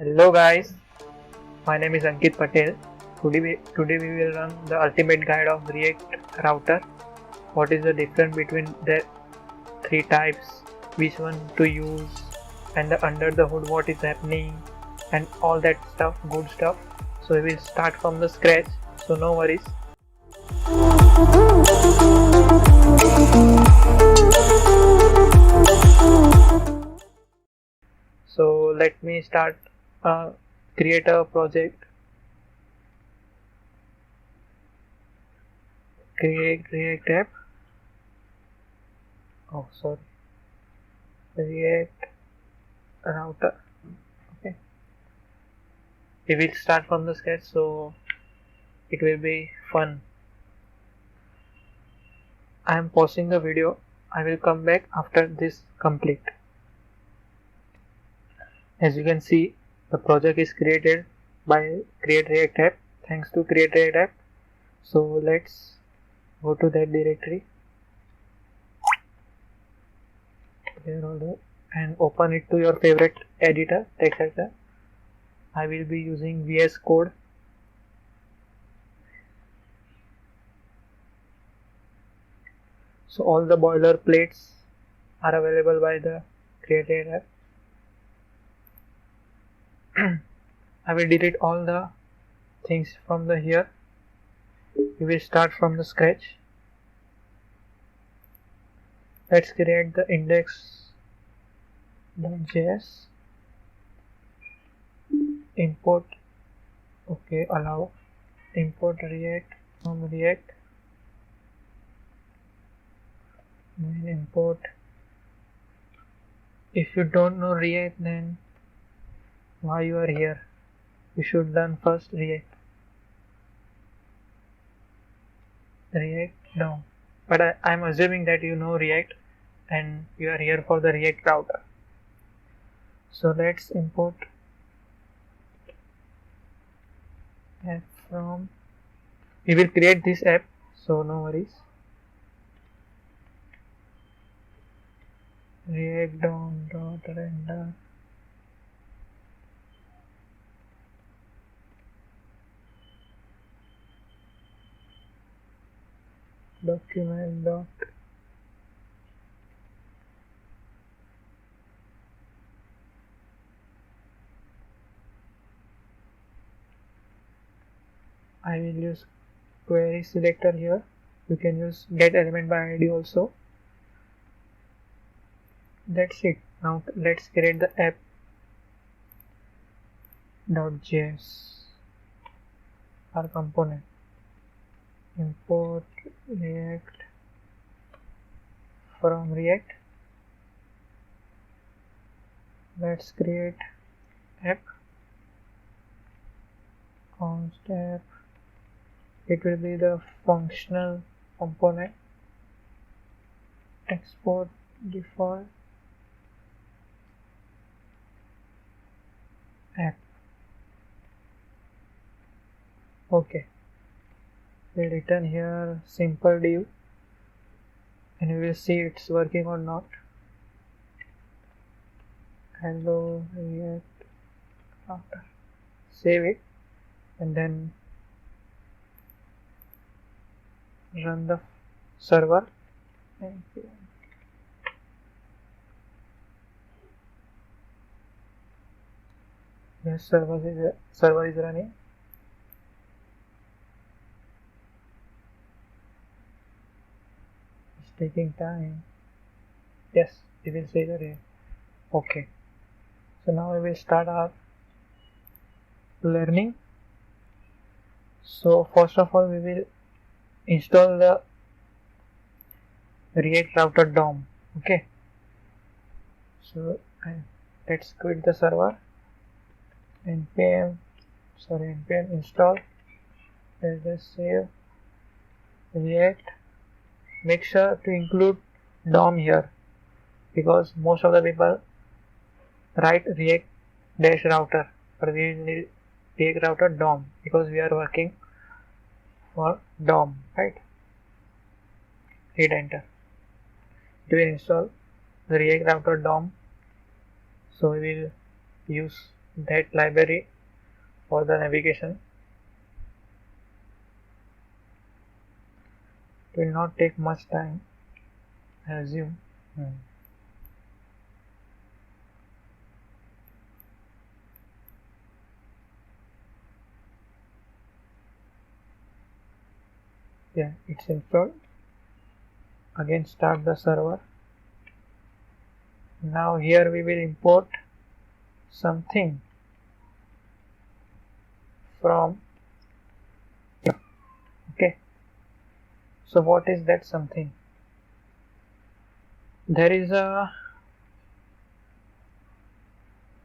Hello guys, my name is Ankit Patel. Today we will run the ultimate guide of React router. What is the difference between the three types, which one to use, and under the hood what is happening, and all that stuff, good stuff. So we will start from the scratch. So no worries. So let me start. Create a project. Create React app. Oh sorry, React router. Okay. We will start from the scratch, so it will be fun. I am pausing the video. I will come back after this complete. As you can see, the project is created by Create React App. Thanks to Create React App. So let's go to that directory, clear order, and open it to your favorite editor, text editor. I will be using VS Code. So all the boilerplates are available by the Create React App. I will delete all the things from the here. We will start from the scratch. Let's create the index.js. Import, okay, allow. Import React from React. Then import. If you don't know React, then why you are here? You should learn first React. No, but I'm assuming that you know React and you are here for the React router. So let's import app from. We will create this app, so no worries. React DOM.render. Document dot I will use query selector here. You can use get element by id also. That's it. Now let's create the app.js, our component. Import React from React. Let's create app. Const app. It will be the functional component. Export default app. Okay, we return here simple div and we will see it's working or not. Hello React router. Save it and then run the server. Yes, server is running. It's taking time. Yes, we will see the day. Okay, so now we will start our learning. So first of all, we will install the React router DOM. Okay, so let's quit the server. npm install. Let's just save React. Make sure to include DOM here because most of the people write React dash router, but we need React router DOM because we are working for DOM, right? Hit enter. We will install the React router DOM. So we will use that library for the navigation. It will not take much time, I assume. Yeah, it's installed. Again, start the server. Now here we will import something from here. Okay, so what is that something? There is a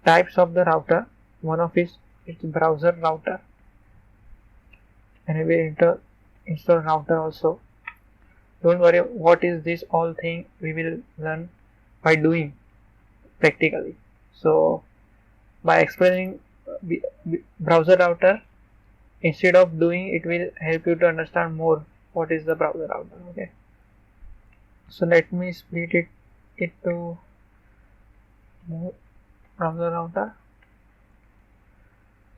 types of the router. One of is its browser router, and we will install router also. Don't worry, what is this all thing we will learn by doing practically. So by explaining browser router, instead of doing, it will help you to understand more what is the browser router. Okay, so let me split it into more browser router.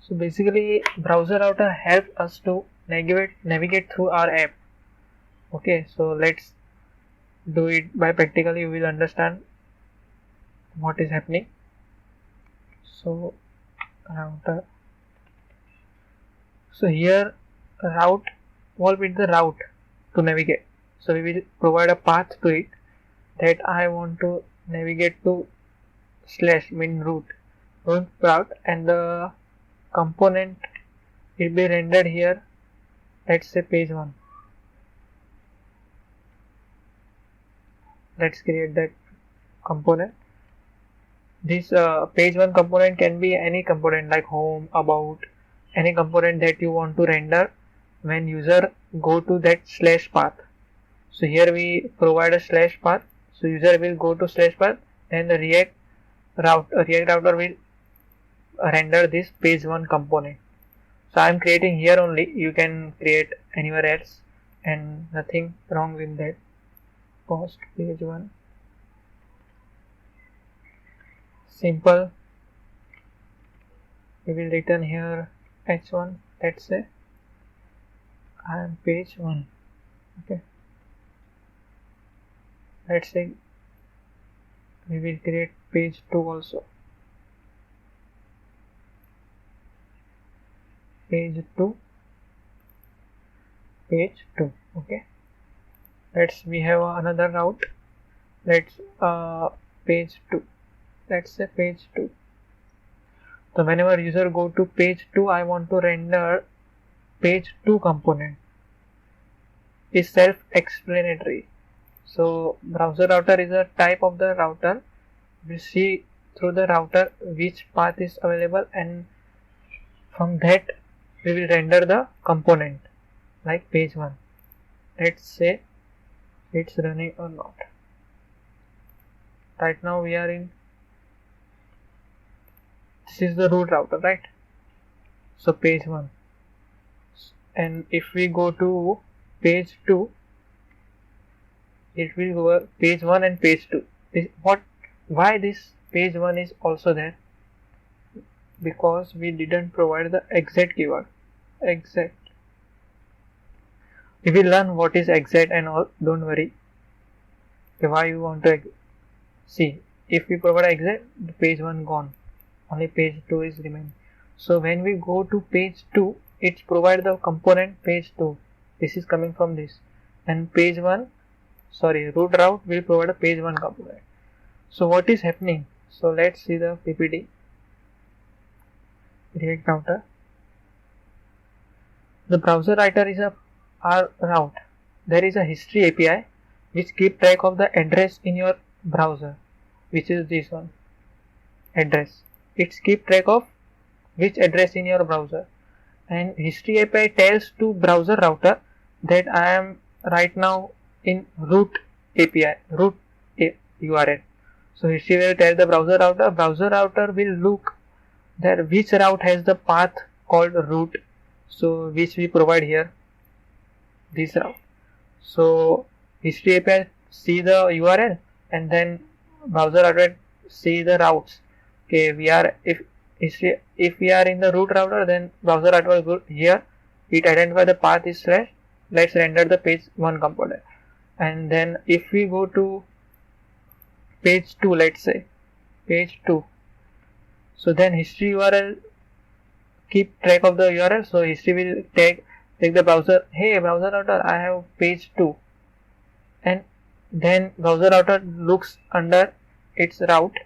So basically browser router helps us to navigate through our app. Okay, so let's do it by practically. You will understand what is happening. So router, so here route will be the route to navigate. So we will provide a path to it that I want to navigate to slash mean route route, and the component will be rendered here. Let's say page 1. Let's create that component. This page 1 component can be any component like home, about, any component that you want to render when user go to that slash path. So here we provide a slash path, so user will go to slash path, and the React router will render this page 1 component. So I am creating here only, you can create anywhere else and nothing wrong with that. Post page 1, simple. We will return here h1. Let's say I am page 1. Okay, let's say we will create page 2 also. Page 2, page 2. Okay, we have another route. Let's page 2. Let's say page 2. So whenever user go to page 2, I want to render page 2 component. Is self-explanatory. So browser router is a type of the router. We see through the router which path is available, and from that we will render the component like page 1. Let's say it's running or not. Right now we are in, this is the root router, right? So page 1, and if we go to page 2, it will go page 1 and page 2. Why this page 1 is also there? Because we didn't provide the exact keyword. Exact. We will learn what is exact and all, don't worry. Okay, why you want to see, if we provide exact, the page 1 gone, only page 2 is remaining. So when we go to page 2, it's provide the component page 2. This is coming from this, and page 1, root route will provide a page 1 component. So what is happening? So let's see the PPT. React router. The browser router is our route. There is a history API which keep track of the address in your browser, which is this one, address. It's keep track of which address in your browser, and history API tells to browser router that I am right now in root API, root URL. So history will tell the browser router will look that which route has the path called root, so which we provide here, this route. So history API see the URL, and then browser router see the routes. Okay, we are, if if we are in the root router, then browser router will go here, it identify the path is slash, let's render the page 1 component. And then if we go to page 2, let's say page 2, so then history URL keep track of the URL. So history will take the browser, hey browser router, I have page 2, and then browser router looks under its route,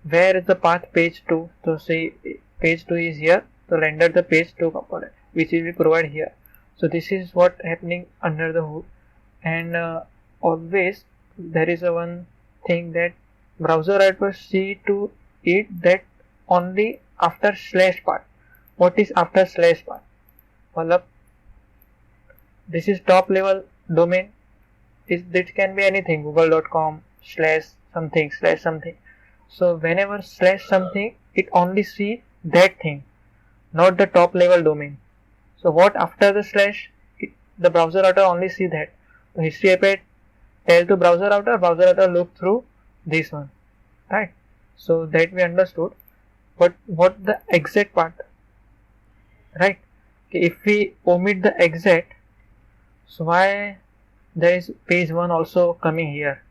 where is the path page 2. So say page 2 is here, so render the page 2 component, which will be provided here. So this is what happening under the hood. And always there is a one thing that browser router see to it that only after slash part. What is after slash part? Well, this is top level domain. It can be anything, google.com slash something. So whenever slash something, it only see that thing, not the top level domain. So what after the slash, the browser router only see that. So history API tell to browser router look through this one, right? So that we understood. But what the exact part, right? If we omit the exact, so why there is page 1 also coming here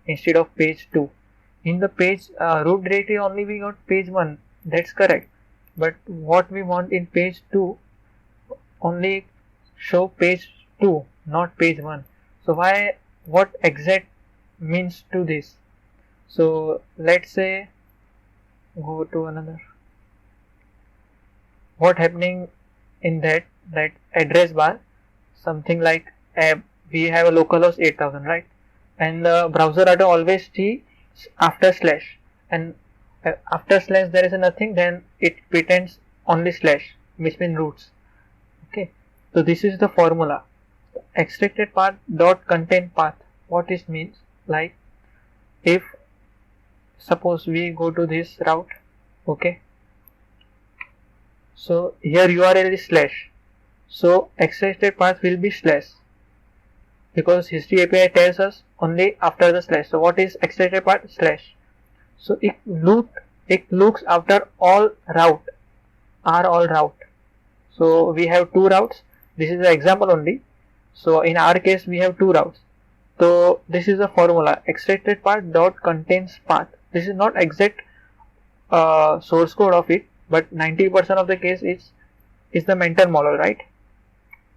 instead of page 2? In the page root directory only we got page 1, that's correct. But what we want in page 2 only show page 2, not page 1. So why, what exact means to this? So let's say go to another. What happening in that address bar, something like we have a localhost 8000, right? And the browser router always see after slash, and after slash there is nothing, then it pretends only slash, which means roots. Okay, so this is the formula. Extracted path dot contain path. What it means, like if suppose we go to this route, okay, so here URL is slash, so extracted path will be slash, because history API tells us only after the slash. So what is extracted path? Slash. So it looks after all route, all route. So we have 2 routes. This is the example only. So in our case we have 2 routes. So this is the formula, extracted path dot contains path. This is not exact source code of it, but 90% of the case is the mental model, right?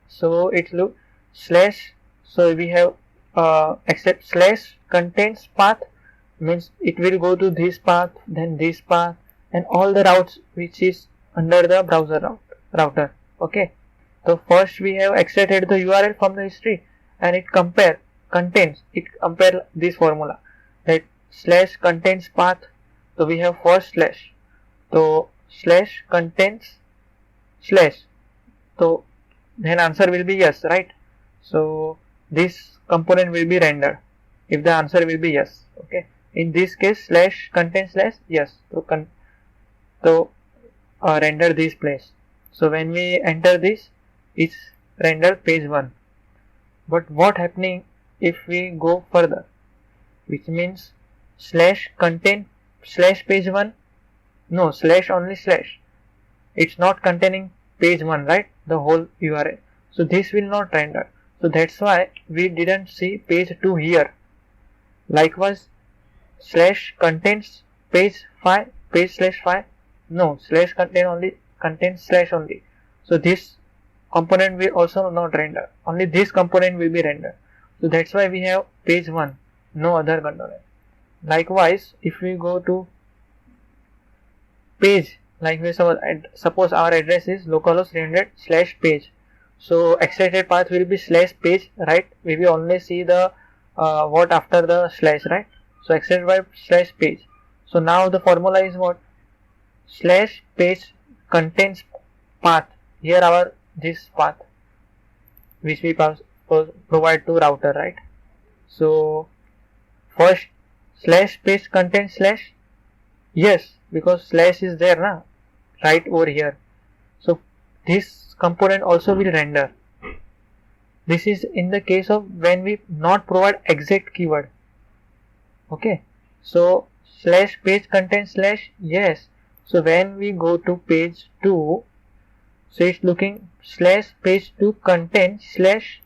So it look slash. So we have except slash contains path, means it will go to this path, then this path, and all the routes which is under the browser router. Okay. So first we have extracted the URL from the history, and it compare this formula, that slash contains path. So we have first slash, so slash contains slash, so then answer will be yes, right? So this component will be rendered if the answer will be yes. Okay, in this case slash contains slash, yes, so render this place. So when we enter this, it's render page 1. But what happening if we go further, which means slash contain slash page 1, no, slash only slash, it's not containing page 1, right, the whole URL. So this will not render. So that's why we didn't see page 2 here. Likewise, slash contains page 5, page slash 5, no, slash contains slash only. So this component will also not render, only this component will be rendered. So that's why we have page 1, no other component. Likewise, if we go to page, like we suppose our address is localhost 300/page, so extracted path will be slash page, right? We will only see the what after the slash, right? So extracted by slash page. So now the formula is what? Slash page contains path. Here our this path which we provide to router, right? So first slash page contains slash, yes, because slash is there na, right over here. So this component also will render. This is in the case of when we not provide exact keyword. Okay, so slash page contains slash, yes, So when we go to page 2, so it's looking slash page 2 content slash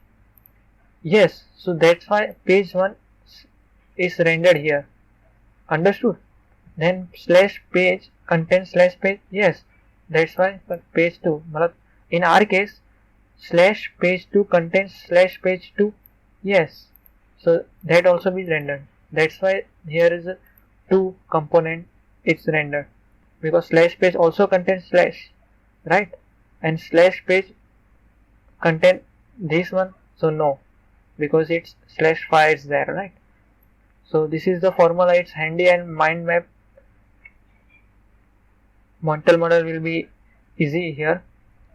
yes. So that's why page 1 is rendered here. Understood? Then slash page content slash page yes. That's why page 2. In our case, slash page 2 content slash page 2 yes. So that also be rendered. That's why here is a 2 component it's rendered, because slash page also contains slash, right? And slash page contain this one, so no, because it's slash 5 is there, right? So this is the formula. It's handy, and mind map mental model will be easy here.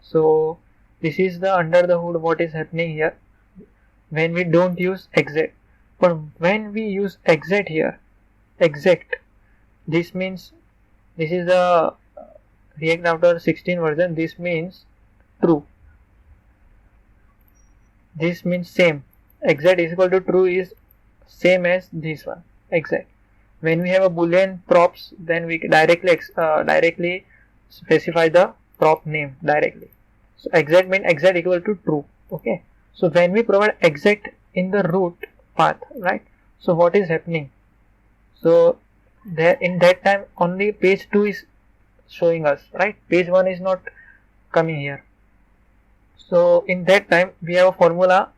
So this is the under the hood what is happening here when we don't use exact. But when we use exact here, exact, this means this is the React Router 16 version. This means true. This means same. Exact is equal to true is same as this one. Exact. When we have a boolean props, then we directly specify the prop name directly. So exact means exact equal to true. Okay. So when we provide exact in the root path, right? So what is happening? So there in that time only page 2 is showing us, right? Page 1 is not coming here. So in that time we have a formula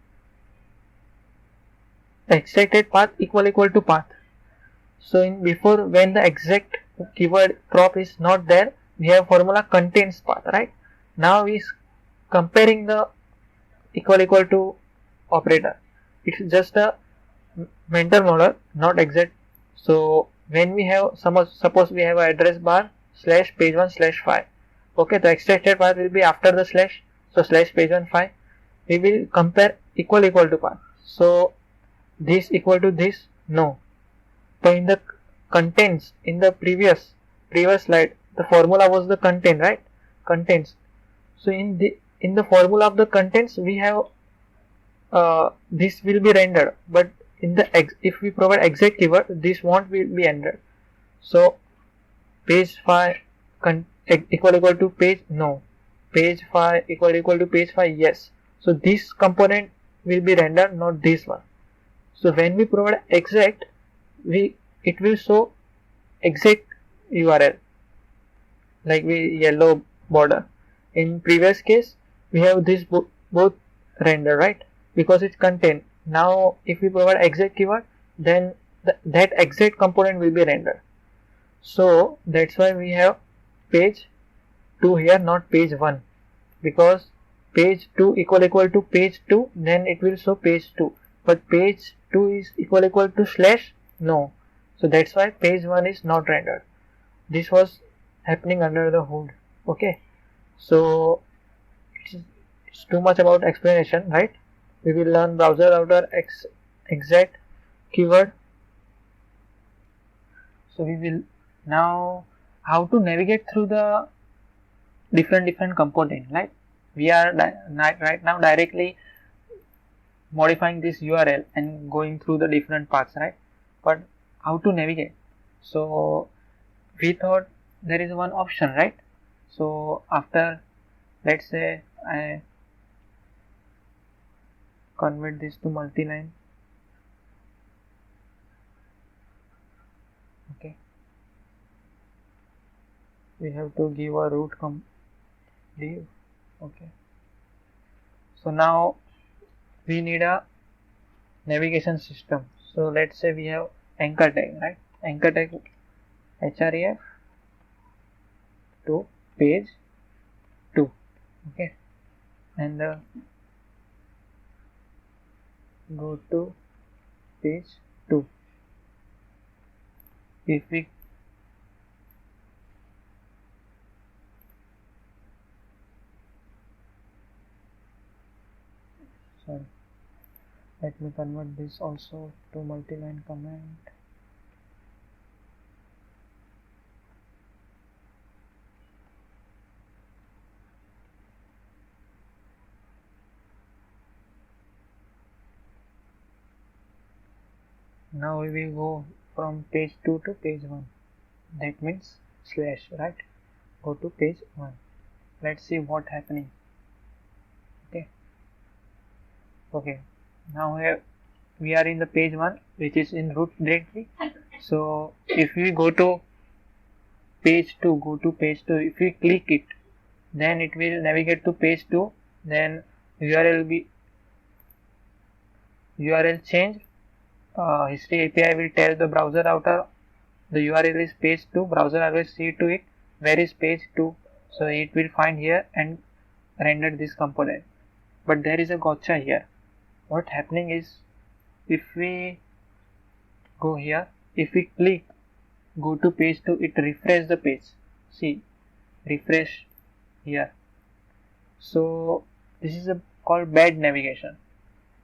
exacted path equal to path. So in before, when the exact keyword prop is not there, we have formula contains path, right? Now we comparing the equal to operator. It's just a mental model, not exact. So when we have suppose we have an address bar slash page 1 slash 5. Okay, the extracted path will be after the slash. So slash page 1 5. We will compare equal to path. So this equal to this, no. So in the contents in the previous slide, the formula was the content, right? Contents. So in the formula of the contents we have this will be rendered, but in the if we provide exact keyword, this won't be rendered. So page 5 equal to page, no. Page 5 equal to page 5, yes. So this component will be rendered, not this one. So when we provide exact, it will show exact URL like yellow border. In previous case we have this both render, right? Because it's content. Now if we provide exact keyword, then that exact component will be rendered. So that's why we have page 2 here, not page 1, because page 2 equal to page 2, then it will show page 2, but page 2 is equal to slash, no. So that's why page 1 is not rendered. This was happening under the hood. Okay, so it's too much about explanation, right? We will learn browser router exact keyword. So we will now how to navigate through the different component, right? We are right now directly modifying this URL and going through the different paths, right? But how to navigate? So we thought there is one option, right? So after, let's say I convert this to multi-line. Okay, we have to give a root div. Okay, so now we need a navigation system. So let's say we have anchor tag, right? Anchor tag href to page 2. Okay, and go to page 2. If we let me convert this also to multi-line comment. Now we will go from page 2 to page 1. That means slash, right? go to page 1. Let's see what happening. Okay, now here we are in the page 1, which is in root directory. So if we go to page 2, if we click it, then it will navigate to page 2. Then URL will be URL change. History API will tell the browser router the URL is page 2. Browser always see to it where is page 2, so it will find here and render this component. But there is a gotcha here. What happening is, if we go here, if we click go to page 2, it refresh the page. See, refresh here. So this is called bad navigation.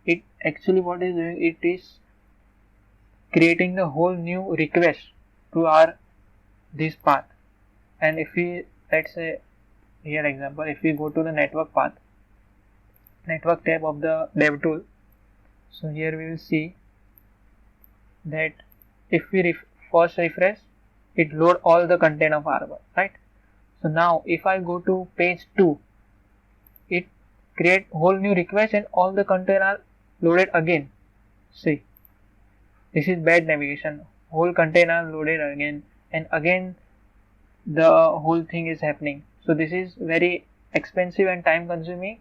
It actually what is doing, it is creating the whole new request to our this path. And if we, let's say here example, if we go to the network path, network tab of the dev tool, so here we will see that if we first refresh, it load all the content of R1, right? So now if I go to page 2, it create whole new request and all the content are loaded again. See, this is bad navigation. Whole content are loaded again and again the whole thing is happening. So this is very expensive and time consuming.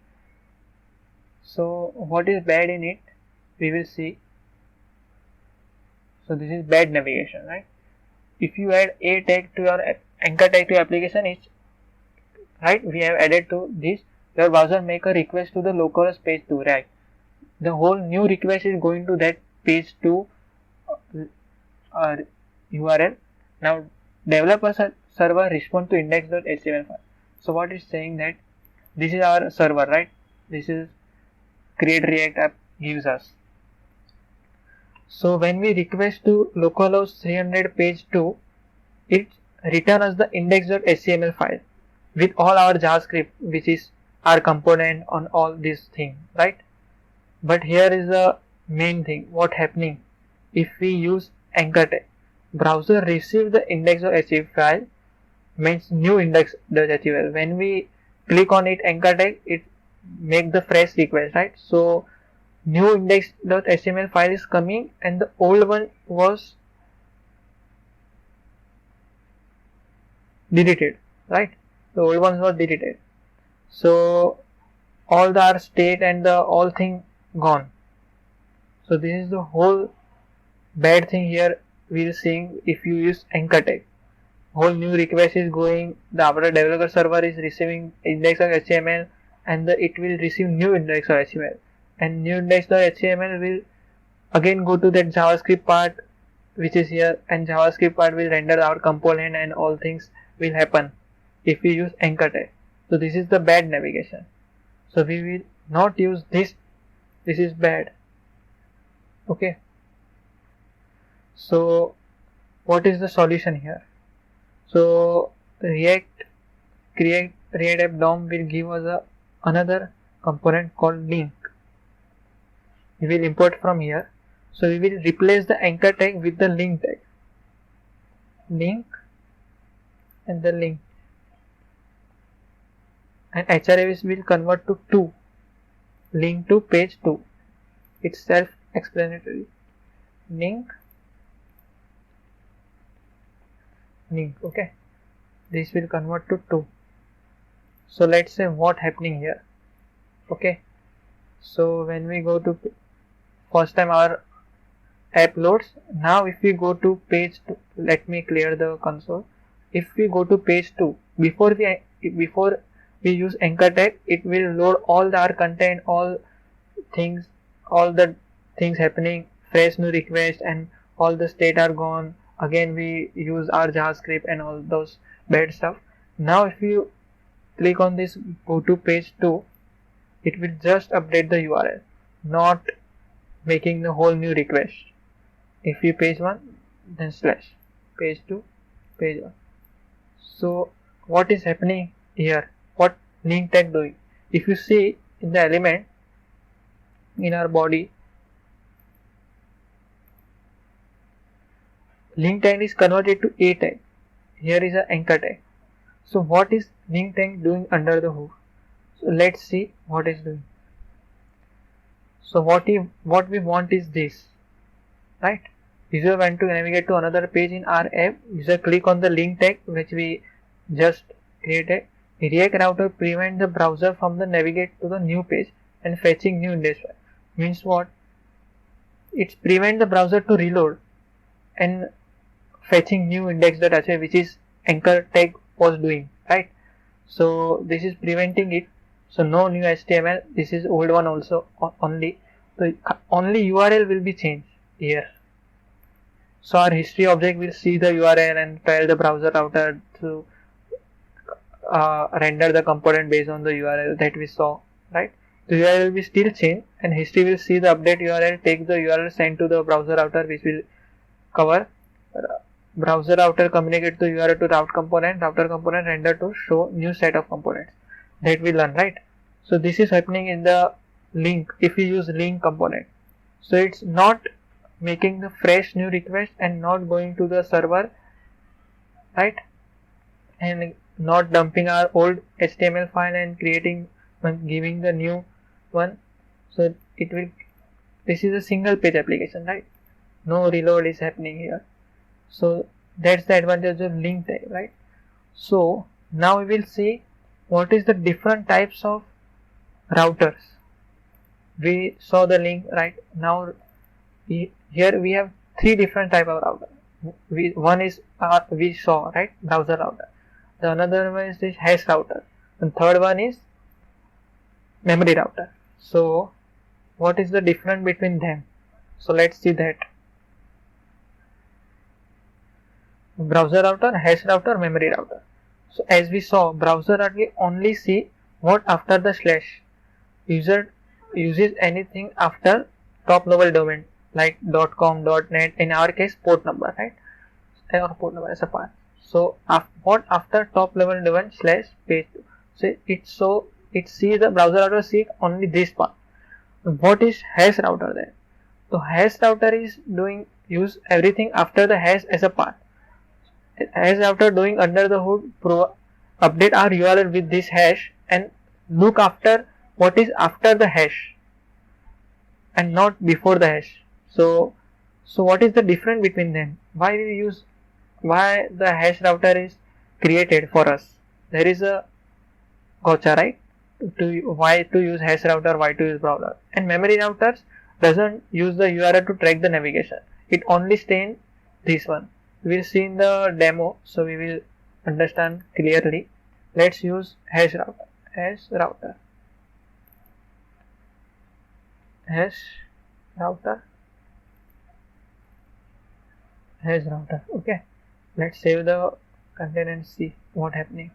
So what is bad in it, we will see. So this is bad navigation, right? If you add a tag to your anchor tag to your application, is right, we have added to this, your browser make a request to the localhost page 2, right? The whole new request is going to that page 2 URL. Now developer server respond to index.html file. So what is saying that this is our server, right? This is create react app gives us. So when we request to localhost 300 page 2, it return us the index.html file with all our JavaScript, which is our component on all these things, right? But here is the main thing. What happening if we use anchor tag? Browser receive the index.html file, means new index.html. When we click on it anchor tag, it make the fresh request, right? So new index.html file is coming and the old one was deleted, right? The old ones was deleted. So all the our state and the all thing gone. So this is the whole bad thing here we are seeing if you use anchor tag. Whole new request is going, the our developer server is receiving index.html and it will receive new index.html, and new index.html will again go to that JavaScript part which is here, and JavaScript part will render our component and all things will happen if we use anchor tag. So this is the bad navigation. So we will not use this. This is bad. Okay. So what is the solution here? So React app DOM will give us another component called link. We will import from here. So we will replace the anchor tag with the link tag. Link and the link. And HRAVs will convert to 2. Link to page 2. It's self-explanatory. Link. Okay. This will convert to 2. So let's say what happening here. Okay. So when we go to first time our app loads. Now if we go to page 2, let me clear the console. If we go to page 2, before we use anchor tag, it will load all our content, all the things happening, fresh new request and all the state are gone. Again we use our JavaScript and all those bad stuff. Now if you click on this go to page 2, it will just update the URL, not making the whole new request. If you page 1, then slash page 2, page 1. So what is happening here? What link tag doing? If you see in the element in our body, link tag is converted to a tag. Here is an anchor tag. So what is link tank doing under the hood? So let's see what it's doing. So what we want is this, right? User want to navigate to another page in our app. User click on the link tag which we just created. React router prevent the browser from the navigate to the new page and fetching new index file. Means what? It's prevent the browser to reload and fetching new index.html, which is anchor tag was doing, right? So this is preventing it. So no new HTML. This is old one also only. So only URL will be changed here. So our history object will see the URL and tell the browser router to render the component based on the URL that we saw, right? The URL will be still changed and history will see the update URL, take the URL sent to the browser router, which will cover browser router communicate the URL to route component, router component render to show new set of components that we learn, right? So this is happening in the link if we use link component. So it's not making the fresh new request and not going to the server, right? And not dumping our old HTML file and creating giving the new one. So it will, this is a single page application, right? No reload is happening here. So that's the advantage of link tag, right? So now we will see what is the different types of routers. We saw the link, right? Now here we have three different type of router. One is we saw, right, browser router. The another one is this hash router, and third one is memory router. So what is the difference between them? So let's see that. Browser router, hash router, memory router. So as we saw, browser router only see what after the slash. User uses anything after top level domain like .com, .net, in our case port number, right? Or port number as a path. So what after top level domain slash page. So it see the browser router see only this part. What is hash router then? So hash router is doing use everything after the hash as a path. Hash router doing under the hood update our URL with this hash and look after what is after the hash and not before the hash. So what is the difference between them? Why the hash router is created for us? There is a gotcha, right? Why to use hash router, why to use browser. And memory routers doesn't use the URL to track the navigation. It only stay in this one. We'll see in the demo, so we will understand clearly. Let's use hash router. Hash router. Okay, let's save the content and see what happening.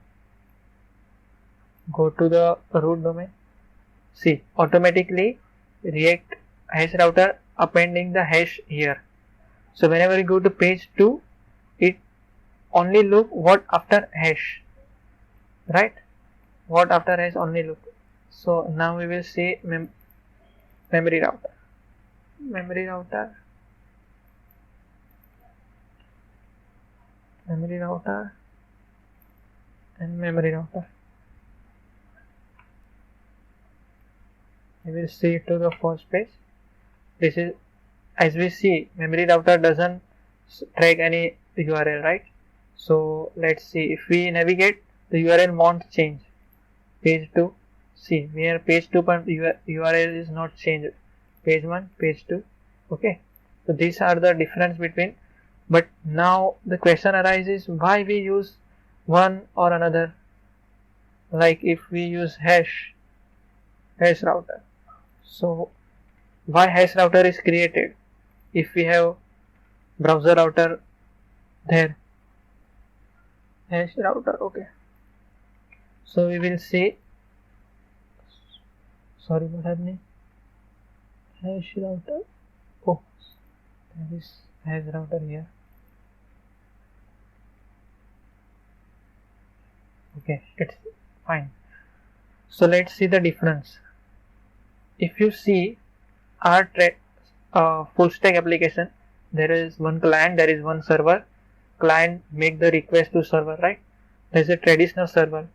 Go to the root domain. See, automatically React hash router appending the hash here. So whenever you go to page 2, it only look what after hash, right? What after hash only look. So now we will see memory router. Memory router and memory router. We will see to the first page. This is, as we see, memory router doesn't track any URL, right? So let's see, if we navigate, the URL won't change. Page 2, see, here page 2 but URL is not changed. Page 1, page 2. Okay, so these are the difference between. But now the question arises, why we use one or another? Like if we use hash router. So why hash router is created if we have browser router there? Hash router, okay. So we will see. Sorry, what happening? Hash router. Oh, there is hash router here. Okay, it's fine. So let's see the difference. If you see our full stack application, there is one client, there is one server. Client make the request to server, right? There's a traditional server.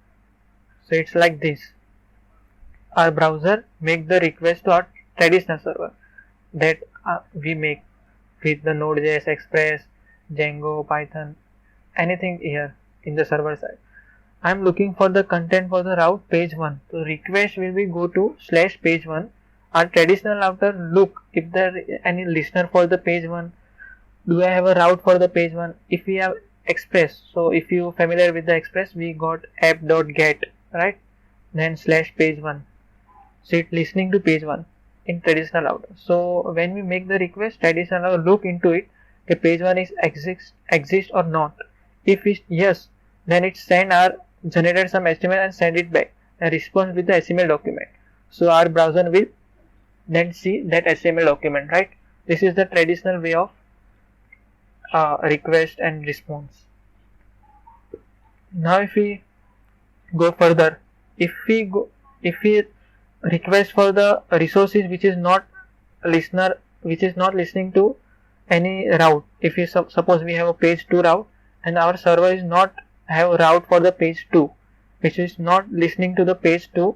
So it's like this. Our browser make the request to our traditional server that we make with the Node.js, Express, Django, Python, anything here in the server side. I'm looking for the content for the route page 1. So request will be go to /page 1. Our traditional router look if there is any listener for the page 1. Do I have a route for the page 1? If we have Express, so if you familiar with the Express, we got app.get, right? Then /page 1. So it's listening to page 1 in traditional router. So when we make the request, traditional router look into it, the page 1 is exist or not. If it's yes, then it generated some HTML and send it back a response with the HTML document. So our browser will then see that HTML document, right? This is the traditional way of request and response. Now if we go further, if we request for the resources which is not listening to any route. If we suppose we have a page 2 route and our server is not have a route for the page 2, which is not listening to the page 2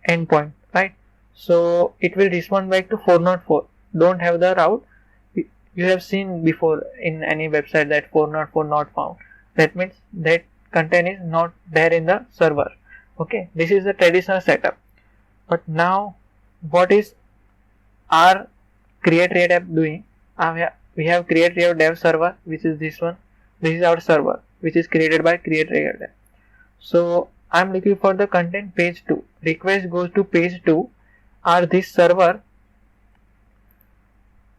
endpoint, right? So it will respond back to 404. Don't have the route. You have seen before in any website that 404 not found. That means that content is not there in the server. Okay, this is the traditional setup. But now, what is our Create React app doing? We have Create React dev server, which is this one. This is our server, which is created by Create React app. So I'm looking for the content page 2. Request goes to page 2. Or this server.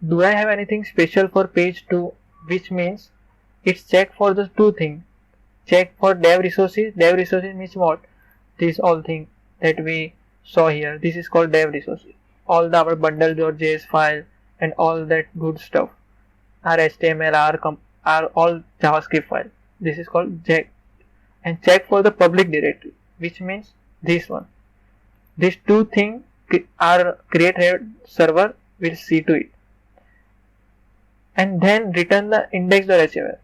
Do I have anything special for page 2? Which means it's check for the two things. Check for dev resources. Dev resources means what? This all thing that we saw here. This is called dev resources. All our bundle.js file and all that good stuff. Our HTML, our all JavaScript file. This is called check. And check for the public directory, which means this one. These two things our Create React server will see to it. And then return the index.html.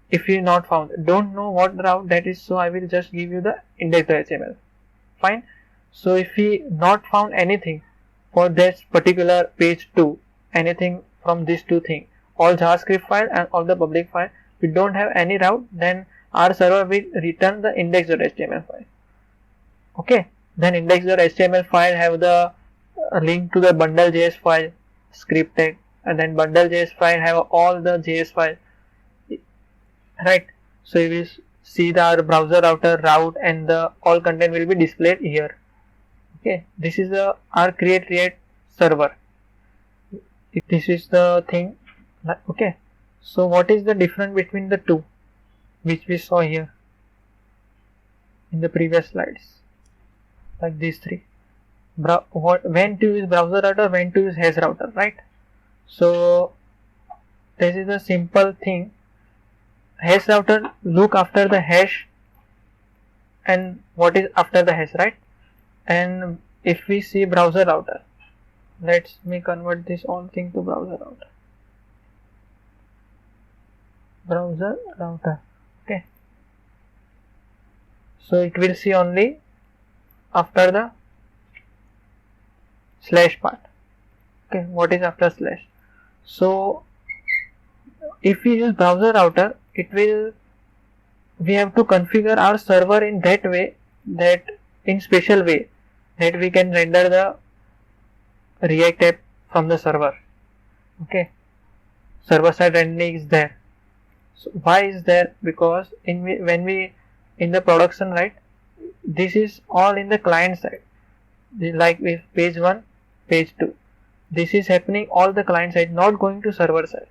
If you not found, don't know what route that is, so I will just give you the index.html. Fine. So if we not found anything for this particular page 2, anything from these two things, all JavaScript file and all the public file, we don't have any route, then our server will return the index.html file. Okay. Then index.html file have the link to the bundle.js file, script tag, and then bundle.js file have all the JS file, right? So you will see our browser router route and the all content will be displayed here. Okay, this is our Create React server. This is the thing. Okay, so what is the difference between the two, which we saw here in the previous slides, like these three? When to use browser router, when to use hash router, right? So this is a simple thing. Hash router look after the hash and what is after the hash, right? And if we see browser router, let me convert this all thing to browser router. Browser router. Okay. So it will see only after the slash part. Okay, what is after slash? So if we use browser router, we have to configure our server in that way, that in special way, that we can render the React app from the server. Okay, server side rendering is there. So why is there? Because when we in the production, right, this is all in the client side, like with page 1, page 2. This is happening all the client side, not going to server side.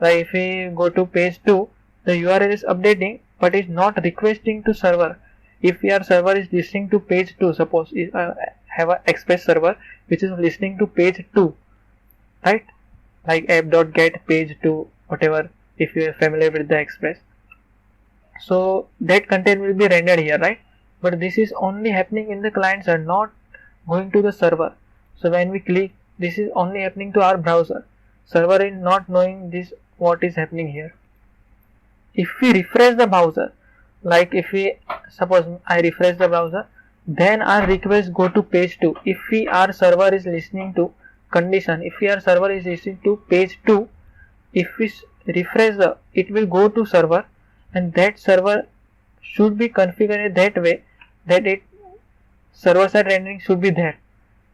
Like if we go to page 2, the URL is updating, but is not requesting to server. If your server is listening to page 2, suppose have a Express server which is listening to page 2, right? Like app.get page 2, whatever, if you are familiar with the Express. So that content will be rendered here, right? But this is only happening in the client side, not going to the server. So when we click, this is only happening to our browser. Server is not knowing this what is happening here. If we refresh the browser, like if we suppose I refresh the browser, then our request go to page 2. If our server is listening to condition, if our server is listening to page 2, if we refresh it will go to server, and that server should be configured that way that it server side rendering should be there,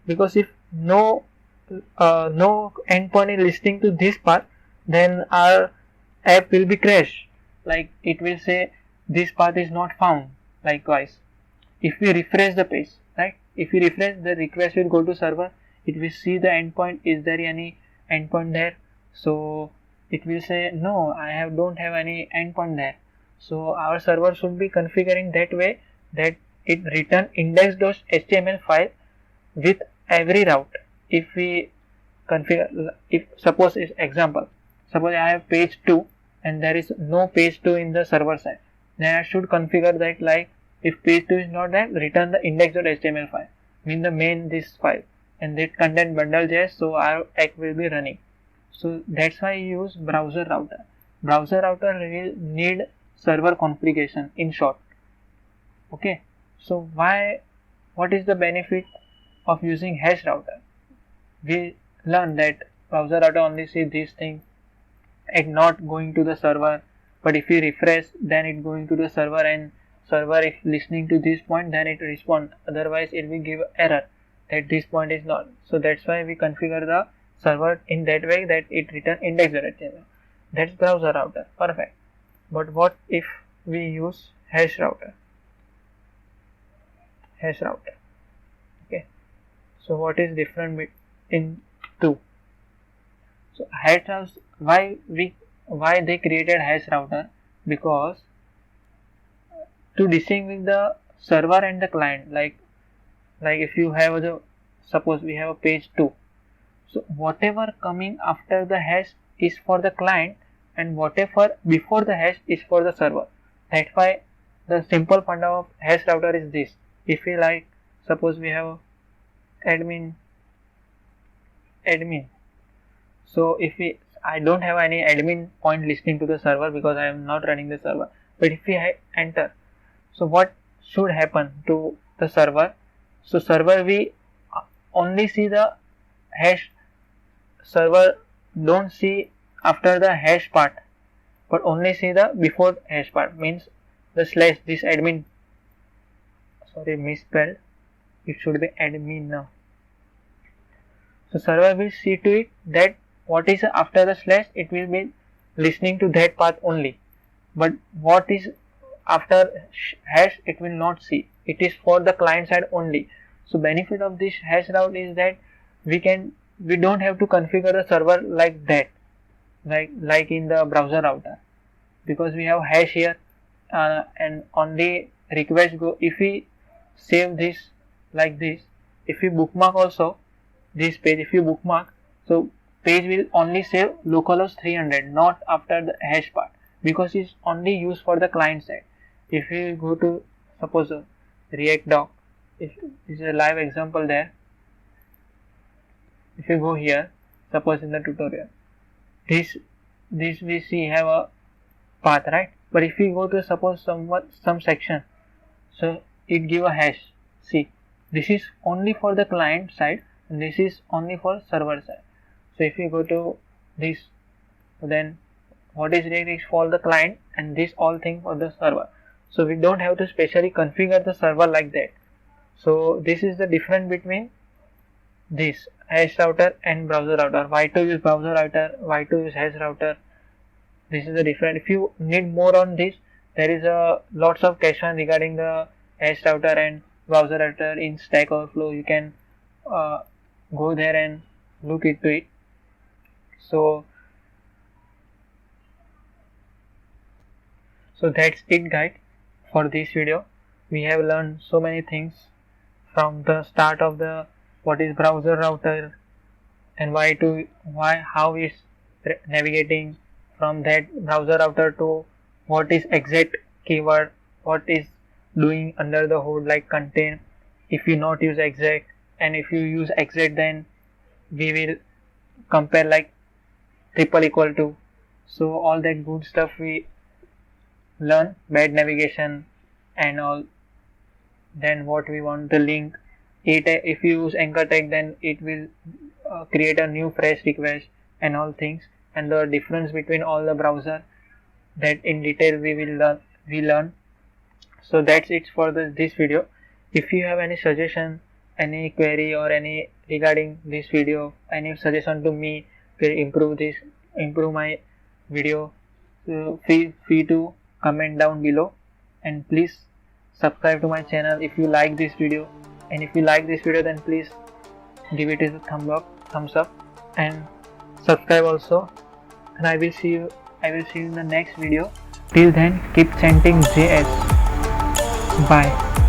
because if no endpoint is listening to this path, then our app will be crashed, like it will say this path is not found. Likewise, if we refresh the page, right, if we refresh, the request will go to server, it will see the endpoint, is there any endpoint there, so it will say no, I don't have any endpoint there. So our server should be configuring that way that it return index.html file with every route. If we configure, if suppose is example, suppose I have page 2 and there is no page 2 in the server side, then I should configure that like if page 2 is not there, return the index.html file, mean the main this file, and that content bundle.js, so our app will be running. So that's why I use browser router. Browser router will need server configuration in short. Okay, so what is the benefit of using hash router? We learn that browser router only see these things and not going to the server, but if we refresh, then it going to the server, and server if listening to this point, then it respond, otherwise it will give error that this point is not. So that's why we configure the server in that way that it return index.html. That's browser router, perfect. But what if we use hash router? Okay, so what is different in two? So hash router, why they created hash router? Because to distinguish the server and the client, like if you have the, suppose we have a page 2, so whatever coming after the hash is for the client, and whatever before the hash is for the server. That's why the simple funda of hash router is this. If we like, suppose we have admin, so if I don't have any admin point listening to the server because I am not running the server, but if we enter, so what should happen to the server? So server we only see the hash, server don't see after the hash part, but only see the before hash part, means the slash, this admin, sorry misspelled, it should be admin now. So server will see to it that what is after the slash, it will be listening to that path only, but what is after hash it will not see, it is for the client side only. So benefit of this hash route is that we don't have to configure the server like that, like in the browser router, because we have hash here, and only request go. If we save this like this, if we bookmark also this page, if you bookmark, so page will only save localhost 300, not after the hash part, because it's only used for the client side. If we go to, suppose React doc, if this is a live example there, if you go here, suppose in the tutorial, this we see have a path, right? But if we go to suppose some section, so it give a hash. See, this is only for the client side and this is only for server side. So if we go to this, then what is React is for the client and this all thing for the server. So we don't have to specially configure the server like that. So this is the difference between this hash router and browser router. Why to use browser router, why to use hash router, this is the difference. If you need more on this, there is a lots of question regarding the hash router and browser router in Stack Overflow. You can go there and look into it. So that's it guys for this video. We have learned so many things from the start of the what is browser router and how is navigating, from that browser router to what is exec keyword, what is doing under the hood like contain if you not use exec, and if you use exec then we will compare like triple equal to. So all that good stuff we learn bad navigation and all. Then what we want the link, if you use anchor tag, then it will create a new fresh request and all things, and the difference between all the browser, that in detail we learn. So that's it for this video. If you have any suggestion, any query or any regarding this video, any suggestion to me to improve my video, so feel free to comment down below, and please subscribe to my channel if you like this video. And if you like this video, then please give it a thumbs up and subscribe also. And I will see you in the next video. Till then, keep chanting JS. Bye.